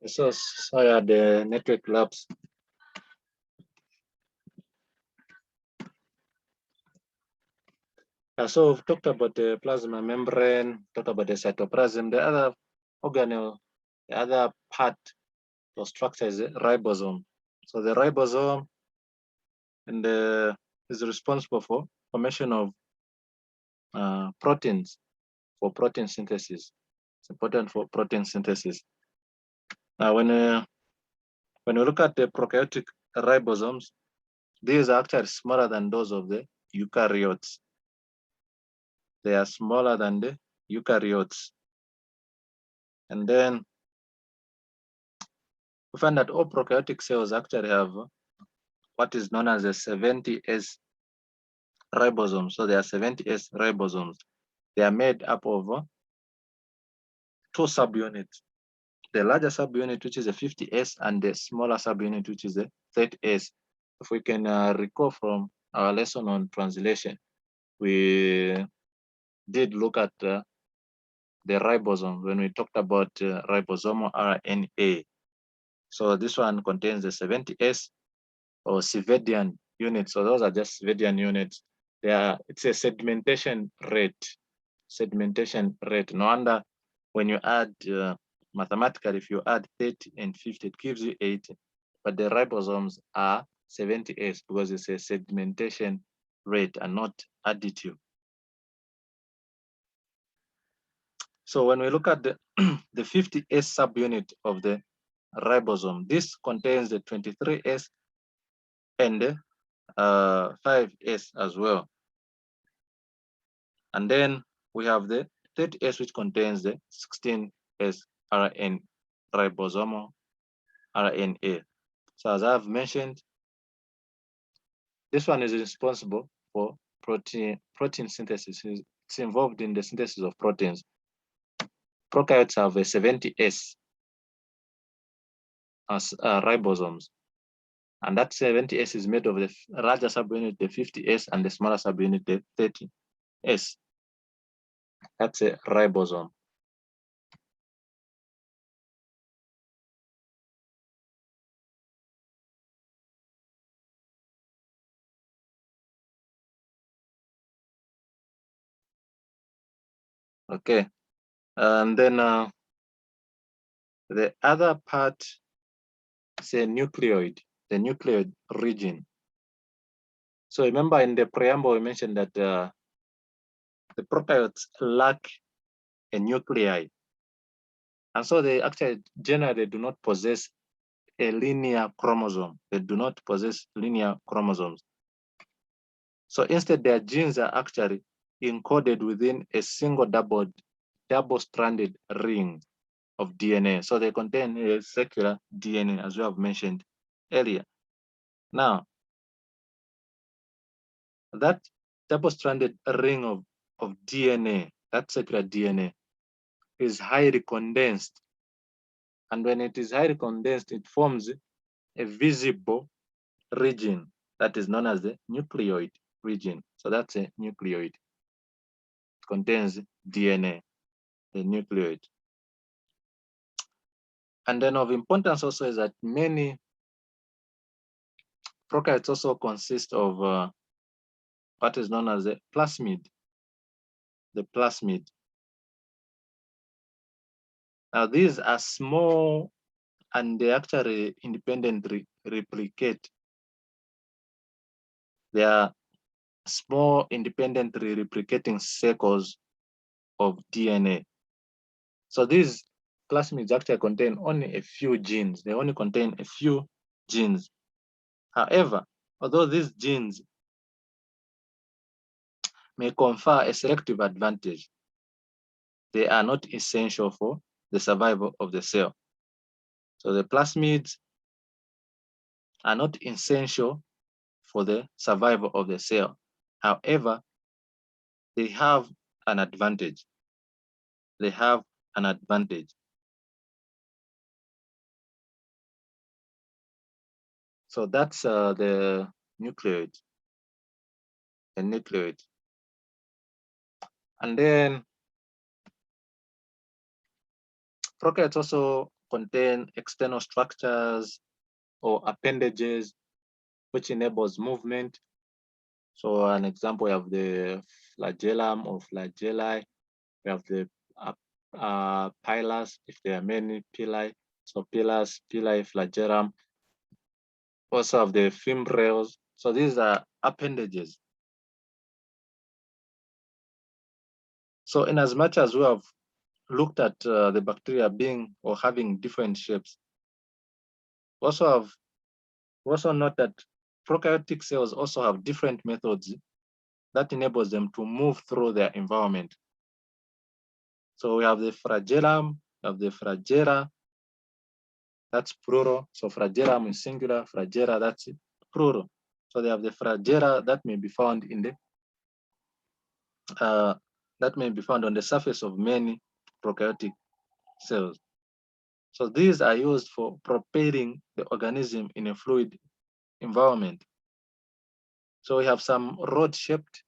So the network labs. So we've talked about the plasma membrane, talked about the cytoplasm. The other organelle, the other part or structure is the ribosome. So the ribosome is responsible for formation of proteins for protein synthesis. It's important for protein synthesis. Now, when we look at the prokaryotic ribosomes, these are actually smaller than those of the eukaryotes. They are smaller than the eukaryotes. And then we find that all prokaryotic cells actually have what is known as a 70S ribosomes. So there are 70S ribosomes. They are made up of two subunits. The larger subunit, which is a 50S, and the smaller subunit, which is a 30S. If we can recall from our lesson on translation, we did look at the ribosome when we talked about ribosomal RNA. So this one contains the 70S or Svedian units. So those are just Svedian units. It's a sedimentation rate. Sedimentation rate. No wonder when you add mathematically, if you add 30 and 50, it gives you 80. But the ribosomes are 70S because it's a sedimentation rate and not additive. So when we look at the, the 50S subunit of the ribosome, this contains the 23S and the 5S as well. And then we have the 30S, which contains the 16S RN, ribosomal RNA. So as I've mentioned, this one is responsible for protein synthesis. It's involved in the synthesis of proteins. Prokaryotes have a 70S as ribosomes. And that 70S is made of the larger subunit, the 50S, and the smaller subunit, the 30S. That's a ribosome. Okay. And then the other part is a nucleoid, the nucleoid region. So remember in the preamble, we mentioned that the prokaryotes lack a nuclei. And so they actually generally do not possess a linear chromosome. They do not possess linear chromosomes. So instead, their genes are actually encoded within a single double-stranded ring of DNA. So they contain a circular DNA, as we have mentioned earlier. Now, that double-stranded ring of DNA, that circular DNA, is highly condensed. And when it is highly condensed, it forms a visible region that is known as the nucleoid region. So that's a nucleoid. It contains DNA, the nucleoid. And then of importance also is that many prokaryotes also consist of what is known as the plasmid. The plasmid. Now these are small and they actually independently replicate. They are small independently replicating circles of DNA. So these plasmids actually contain only a few genes. They only contain a few genes. However, although these genes may confer a selective advantage, they are not essential for the survival of the cell. So the plasmids are not essential for the survival of the cell. However, they have an advantage. They have an advantage. So that's the nucleoid. The nucleoid. And then prokaryotes also contain external structures or appendages, which enables movement. So an example, we have the flagellum or flagelli. We have the pilus, if there are many pili. So pilus, pili, flagellum. Also have the fimbrials. So these are appendages. So in as much as we have looked at the bacteria being or having different shapes, we also note that prokaryotic cells also have different methods that enables them to move through their environment. So we have the flagellum, we have the flagella, that's plural. So flagellum is singular, flagella, that's plural. So they have the flagella that may be found in the on the surface of many prokaryotic cells. So these are used for propelling the organism in a fluid environment. So we have some rod-shaped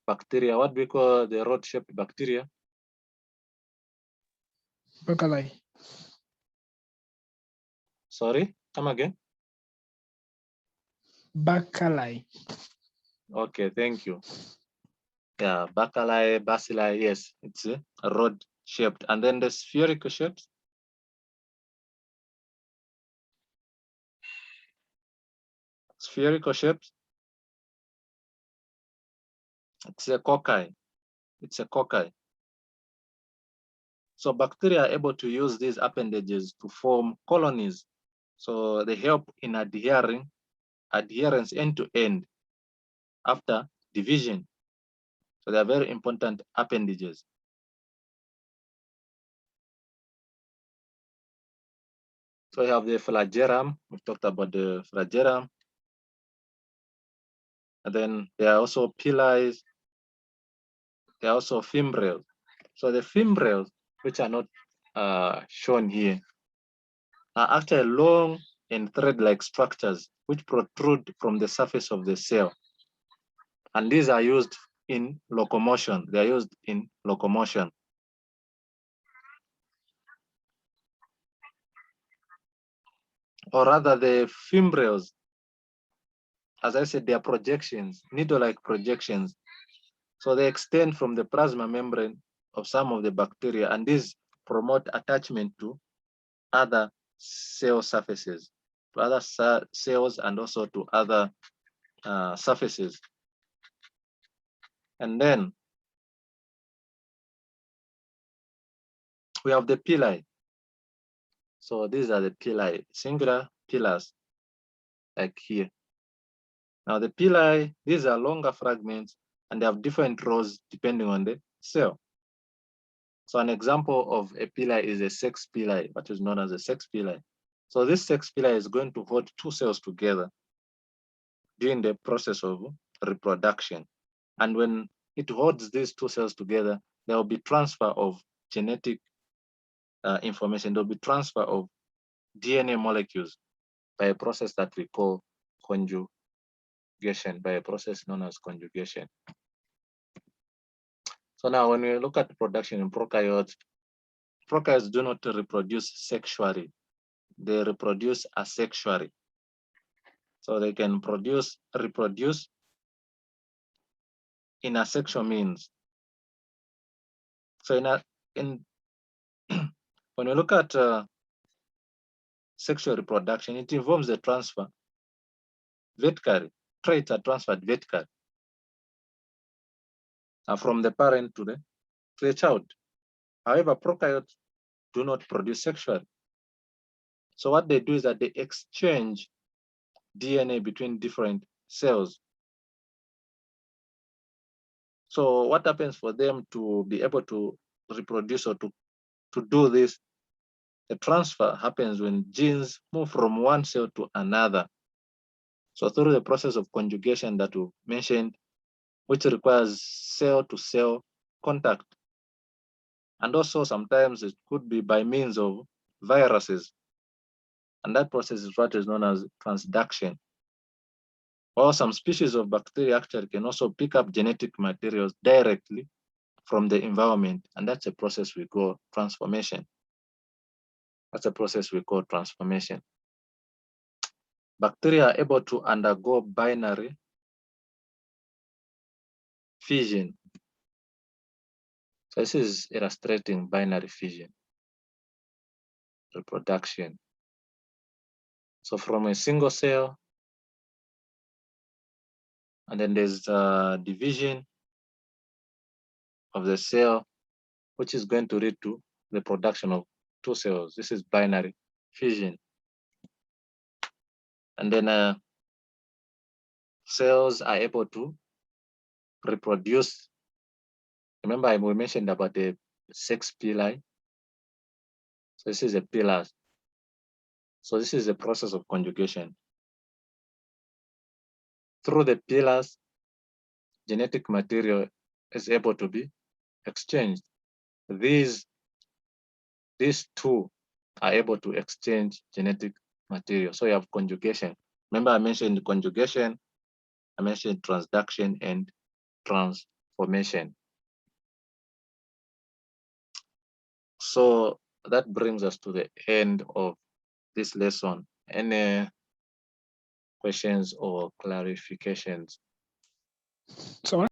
bacteria. What we call the rod-shaped bacteria? Bacilli. Sorry, come again. Bacilli. Okay, thank you. Yeah, bacilli, yes, it's a rod-shaped. And then the spherical shapes. Spherical shapes. It's a cocci. It's a cocci. So bacteria are able to use these appendages to form colonies. So they help in adherence end to end after division. So they are very important appendages. So we have the flagellum. We've talked about the flagellum. And then there are also pili. There are also fimbrials. So the fimbrials, which are not shown here, are actually long and thread-like structures which protrude from the surface of the cell. And these are used in locomotion. They are used in locomotion. Or rather, the fimbrials, as I said, they are projections, needle-like projections. So they extend from the plasma membrane of some of the bacteria, and these promote attachment to other cell surfaces, to other cells, and also to other surfaces. And then we have the pili. So these are the pili, singular pillars, like here. Now the pili, these are longer fragments, and they have different roles depending on the cell. So an example of a pili is a sex pili, what is known as a sex pili. So this sex pili is going to hold two cells together during the process of reproduction. And when it holds these two cells together, there will be transfer of genetic information. There will be transfer of DNA molecules by a process that we call conjugation, by a process known as conjugation. So now when we look at the production in prokaryotes do not reproduce sexually. They reproduce asexually. So they can reproduce in asexual means. So when we look at sexual reproduction, it involves the transfer vertically. Traits are transferred vertically from the parent to the child. However, prokaryotes do not produce sexually. So what they do is that they exchange DNA between different cells. So what happens for them to be able to reproduce or to do this? The transfer happens when genes move from one cell to another. So through the process of conjugation that we mentioned, which requires cell-to-cell contact. And also sometimes it could be by means of viruses. And that process is what is known as transduction. Or some species of bacteria actually can also pick up genetic materials directly from the environment. And that's a process we call transformation. That's a process we call transformation. Bacteria are able to undergo binary fission. So this is illustrating binary fission, reproduction. So from a single cell, and then there's division of the cell, which is going to lead to the production of two cells. This is binary fission. And then cells are able to reproduce. Remember, we mentioned about the sex pili. So this is a pillar. So this is the process of conjugation. Through the pillars, genetic material is able to be exchanged. These two are able to exchange genetic material. So you have conjugation. Remember, I mentioned conjugation, I mentioned transduction and transformation. So that brings us to the end of this lesson. Any questions or clarifications? So